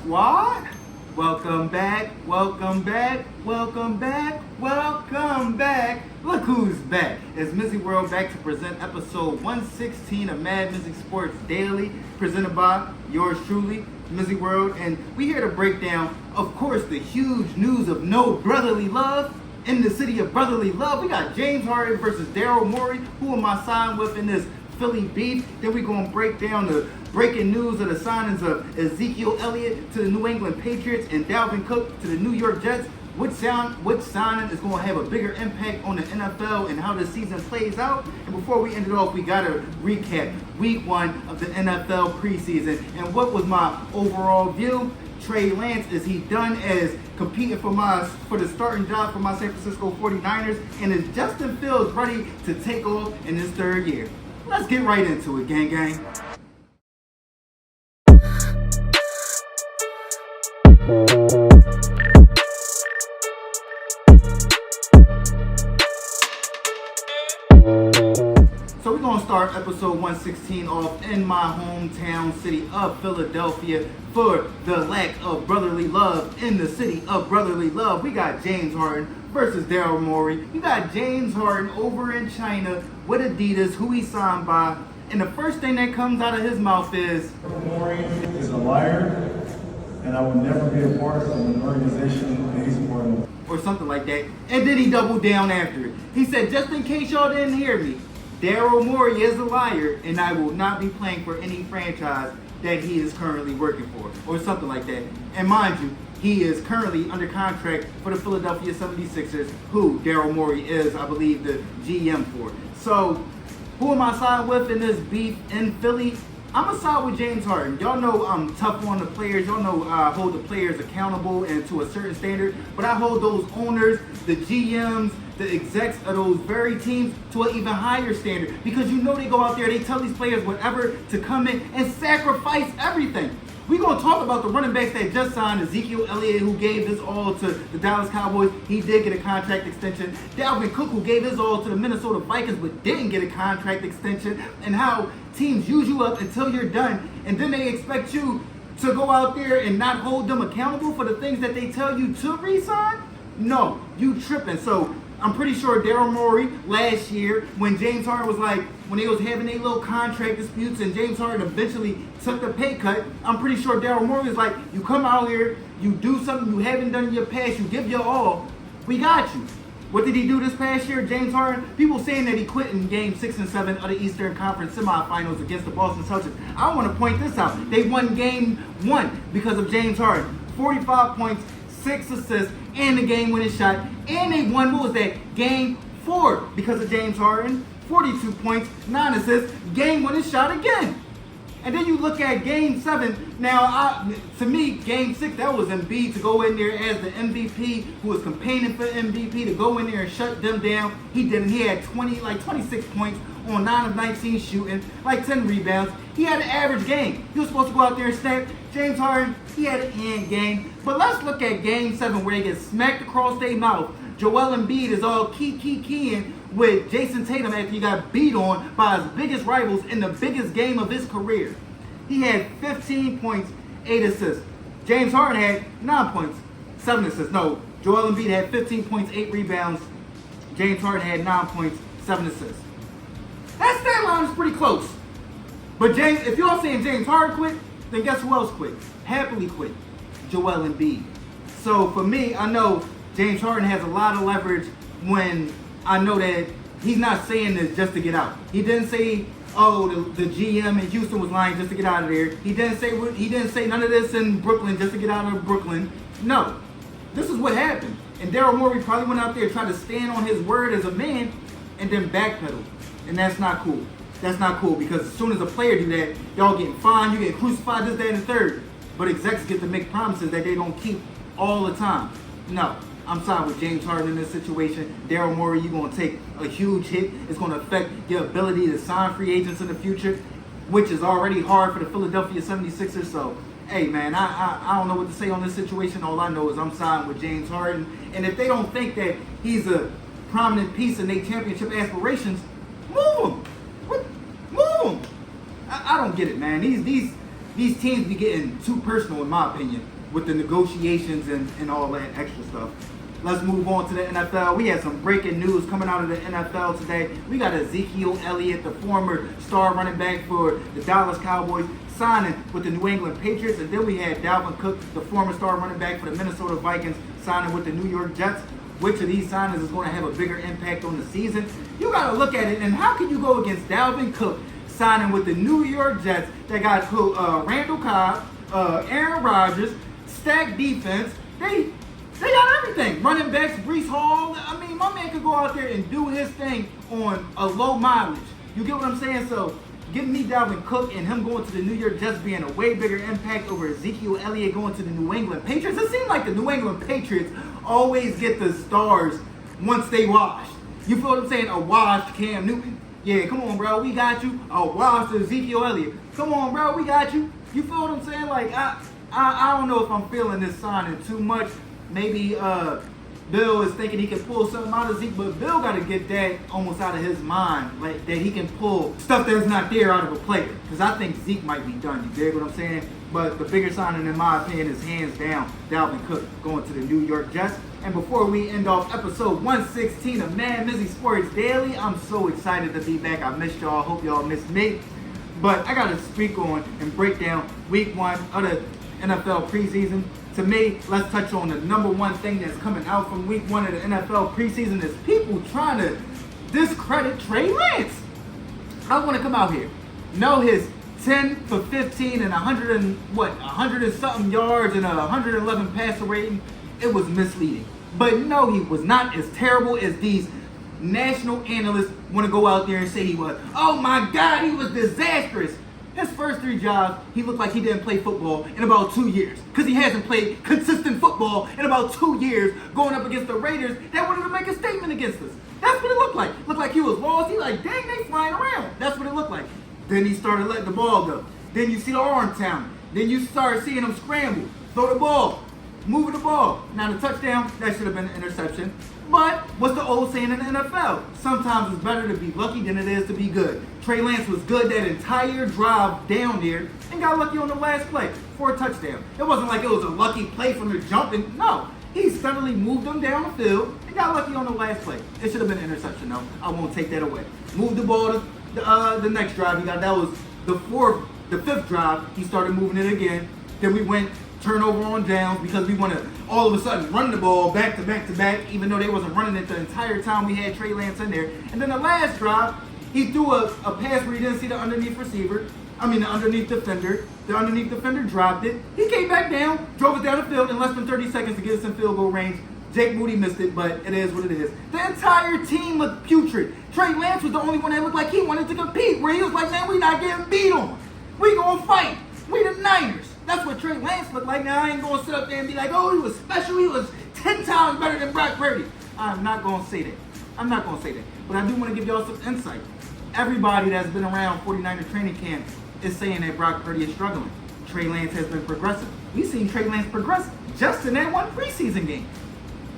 squad? Welcome back, welcome back, welcome back, welcome back. Look who's back. It's MizzyWorld back to present episode 116 of MadMizzy Sports Daily, presented by yours truly, MizzyWorld. And we here to break down, of course, the huge news of no brotherly love in the city of brotherly love. We got James Harden versus Daryl Morey. Who am I signed with in this Philly beef? Then we're going to break down the breaking news of the signings of Ezekiel Elliot to the New England Patriots and Dalvin Cook to the New York Jets. Which signing is going to have a bigger impact on the NFL and how the season plays out? And before we end it off, we got to recap week 1 of the NFL preseason. And what was my overall view? Trey Lance, is he done as competing for the starting job for my San Francisco 49ers? And is Justin Fields ready to take off in his third year? Let's get right into it, gang gang. So we're going to start episode 116 off in my hometown city of Philadelphia for the lack of brotherly love in the city of brotherly love. We got James Harden versus Daryl Morey. We got James Harden over in China with Adidas, who he signed by. And the first thing that comes out of his mouth is, Morey is a liar, and I will never be a part of an organization that he's a part of. or something like that. And then he doubled down after it. He said, just in case y'all didn't hear me, Daryl Morey is a liar, and I will not be playing for any franchise that he is currently working for, or something like that. And mind you, he is currently under contract for the Philadelphia 76ers, who Daryl Morey is, I believe, the GM for. So, who am I siding with in this beef in Philly? I'm going to side with James Harden. Y'all know I'm tough on the players. Y'all know I hold the players accountable and to a certain standard. But I hold those owners, the GMs, the execs of those very teams to an even higher standard. Because you know they go out there, they tell these players whatever to come in and sacrifice everything. We're going to talk about the running backs that just signed. Ezekiel Elliot, who gave his all to the Dallas Cowboys. He did get a contract extension. Dalvin Cook, who gave his all to the Minnesota Vikings but didn't get a contract extension. And how teams use you up until you're done. And then they expect you to go out there and not hold them accountable for the things that they tell you to re-sign? No, you tripping. So I'm pretty sure Daryl Morey last year, when James Harden was like, when they was having their little contract disputes and James Harden eventually took the pay cut, I'm pretty sure Daryl Morey was like, you come out here, you do something you haven't done in your past, you give your all, we got you. What did he do this past year, James Harden? People saying that he quit in game 6 and 7 of the Eastern Conference semifinals against the Boston Celtics. I want to point this out. They won game 1 because of James Harden. 45 points, 6 assists, and the game-winning shot. And they won, what was that, game 4 because of James Harden. 42 points, 9 assists, game-winning shot again. And then you look at game 7. Now, to me, game 6, that was Embiid to go in there as the MVP, who was campaigning for MVP, to go in there and shut them down. He didn't. He had 26 points on 9 of 19 shooting, like 10 rebounds. He had an average game. He was supposed to go out there and snap. James Harden, he had an end game. But let's look at game 7 where they get smacked across their mouth. Joel Embiid is all keying with Jason Tatum after he got beat on by his biggest rivals in the biggest game of his career. He had 15 points, 8 assists. James Harden had 9 points, 7 assists. No, Joel Embiid had 15 points, 8 rebounds. James Harden had 9 points, 7 assists. That stat line is pretty close. But James, if y'all saying James Harden quit, then guess who else quit? Happily quit. Joel Embiid. So for me, I know James Harden has a lot of leverage when I know that he's not saying this just to get out. He didn't say, oh, the GM in Houston was lying just to get out of there. He didn't say none of this in Brooklyn just to get out of Brooklyn. No. This is what happened. And Daryl Morey probably went out there and tried to stand on his word as a man and then backpedal. And that's not cool. That's not cool, because as soon as a player do that, y'all getting fined, you get crucified, this, that, and the third. But execs get to make promises that they don't keep all the time. No, I'm siding with James Harden in this situation. Daryl Morey, you're going to take a huge hit. It's going to affect your ability to sign free agents in the future, which is already hard for the Philadelphia 76ers. So, hey, man, I don't know what to say on this situation. All I know is I'm siding with James Harden. And if they don't think that he's a prominent piece in their championship aspirations, move him. Move him. I don't get it, man. These these teams be getting too personal, in my opinion, with the negotiations and all that extra stuff. Let's move on to the NFL. We had some breaking news coming out of the NFL today. We got Ezekiel Elliot, the former star running back for the Dallas Cowboys, signing with the New England Patriots. And then we had Dalvin Cook, the former star running back for the Minnesota Vikings, signing with the New York Jets. Which of these signings is going to have a bigger impact on the season? You got to look at it, and how can you go against Dalvin Cook signing with the New York Jets that got Randall Cobb, Aaron Rodgers, stacked defense? They got everything. Running backs, Breece Hall. I mean, my man could go out there and do his thing on a low mileage. You get what I'm saying? So, giving me Dalvin Cook and him going to the New York Jets being a way bigger impact over Ezekiel Elliott going to the New England Patriots. It seems like the New England Patriots always get the stars once they wash. You feel what I'm saying? A washed Cam Newton. Yeah, come on, bro. We got you. A washed Ezekiel Elliott. Come on, bro. We got you. You feel what I'm saying? Like, I don't know if I'm feeling this signing too much. Maybe Bill is thinking he can pull something out of Zeke, but Bill got to get that almost out of his mind, like that he can pull stuff that's not there out of a player. Because I think Zeke might be done. You dig what I'm saying? But the bigger signing, in my opinion, is hands down Dalvin Cook going to the New York Jets. And before we end off episode 116 of MadMizzy Sports Daily, I'm so excited to be back. I missed y'all. Hope y'all missed me. But I got to speak on and break down week 1 of the NFL preseason. To me, let's touch on the number one thing that's coming out from week 1 of the NFL preseason is people trying to discredit Trey Lance. I want to come out here. Know his 10 for 15 and 100 and something yards and a 111 passer rating. It was misleading. But no, he was not as terrible as these national analysts want to go out there and say he was. Oh my God, he was disastrous. His first 3 jobs, he looked like he didn't play football in about 2 years. Because he hasn't played consistent football in about 2 years going up against the Raiders that wanted to make a statement against us. That's what it looked like. Looked like he was lost. He like, dang, they flying around. That's what it looked like. Then he started letting the ball go. Then you see the arm talent. Then you start seeing him scramble, throw the ball, moving the ball. Now the touchdown, that should have been an interception. But what's the old saying in the NFL? Sometimes it's better to be lucky than it is to be good. Trey Lance was good that entire drive down there and got lucky on the last play for a touchdown. It wasn't like it was a lucky play from the jumping. No, he steadily moved them down the field and got lucky on the last play. It should have been an interception though. I won't take that away. Moved the ball to the next drive. He got, that was the fifth drive. He started moving it again. Then we went turnover on downs because we want to all of a sudden run the ball back to back to back, even though they wasn't running it the entire time we had Trey Lance in there. And then the last drive, he threw a pass where he didn't see the underneath receiver. The underneath defender. The underneath defender dropped it. He came back down, drove it down the field in less than 30 seconds to get us in field goal range. Jake Moody missed it, but it is what it is. The entire team looked putrid. Trey Lance was the only one that looked like he wanted to compete, where he was like, man, we not getting beat on. We gonna fight. We the Niners. That's what Trey Lance looked like. Now, I ain't going to sit up there and be like, oh, he was special. He was 10 times better than Brock Purdy. I'm not going to say that. I'm not going to say that. But I do want to give y'all some insight. Everybody that's been around 49er training camp is saying that Brock Purdy is struggling. Trey Lance has been progressive. We've seen Trey Lance progress just in that one preseason game.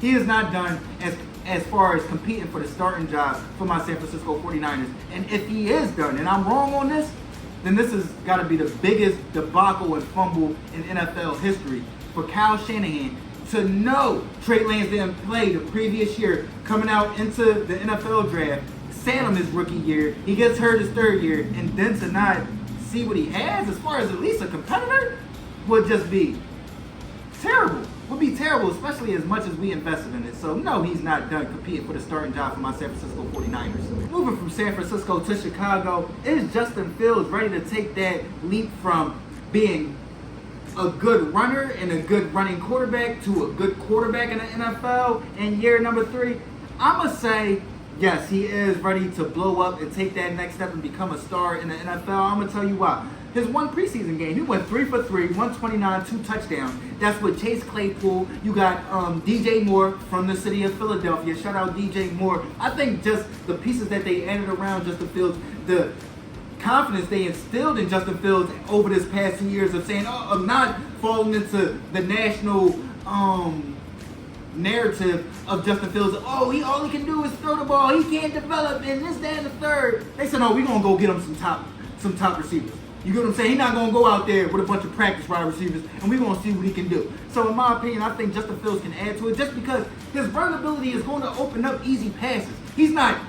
He is not done as far as competing for the starting job for my San Francisco 49ers. And if he is done, and I'm wrong on this, then this has got to be the biggest debacle and fumble in NFL history for Kyle Shanahan to know Trey Lance didn't play the previous year, coming out into the NFL draft, Salem his rookie year, he gets hurt his 3rd year, and then to not see what he has as far as at least a competitor would just be terrible. Would be terrible, especially as much as we invested in it. So no, he's not done competing for the starting job for my San Francisco 49ers. Moving from San Francisco to Chicago, is Justin Fields ready to take that leap from being a good runner and a good running quarterback to a good quarterback in the NFL in year number 3? I'm going to say, yes, he is ready to blow up and take that next step and become a star in the NFL. I'm going to tell you why. His one preseason game, he went 3 for 3, 129, 2 touchdowns. That's with Chase Claypool. You got DJ Moore from the city of Philadelphia. Shout out DJ Moore. I think just the pieces that they added around Justin Fields, the confidence they instilled in Justin Fields over this past 2 years of saying, of not falling into the national narrative of Justin Fields. Oh, all he can do is throw the ball. He can't develop and this, that, and the third. They said, no, we're going to go get him some top receivers. You get what I'm saying? He's not going to go out there with a bunch of practice wide receivers, and we're going to see what he can do. So in my opinion, I think Justin Fields can add to it just because his run ability is going to open up easy passes. He's not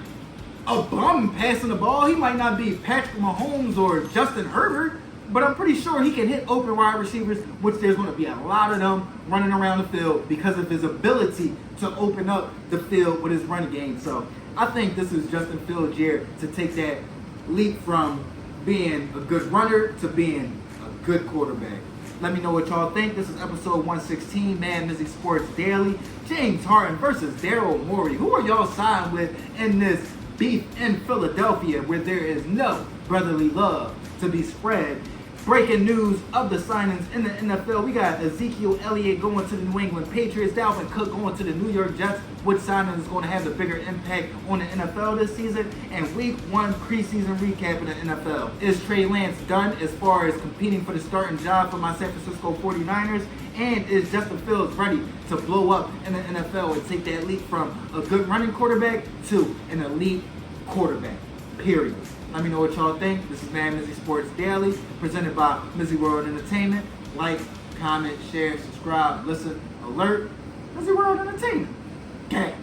a bum passing the ball. He might not be Patrick Mahomes or Justin Herbert, but I'm pretty sure he can hit open wide receivers, which there's going to be a lot of them running around the field because of his ability to open up the field with his running game. So I think this is Justin Fields' year to take that leap from being a good runner to being a good quarterback. Let me know what y'all think. This is episode 116, MadMizzy Sports Daily. James Harden versus Daryl Morey. Who are y'all siding with in this beef in Philadelphia where there is no brotherly love to be spread? Breaking news of the signings in the NFL. We got Ezekiel Elliot going to the New England Patriots. Dalvin Cook going to the New York Jets. Which signing is going to have the bigger impact on the NFL this season? And week 1 preseason recap in the NFL. Is Trey Lance done as far as competing for the starting job for my San Francisco 49ers? And is Justin Fields ready to blow up in the NFL and take that leap from a good running quarterback to an elite quarterback? Period. Let me know what y'all think. This is MadMizzy Sports Daily, presented by MizzyWorld Entertainment. Like, comment, share, subscribe, listen, alert. MizzyWorld Entertainment. Gang.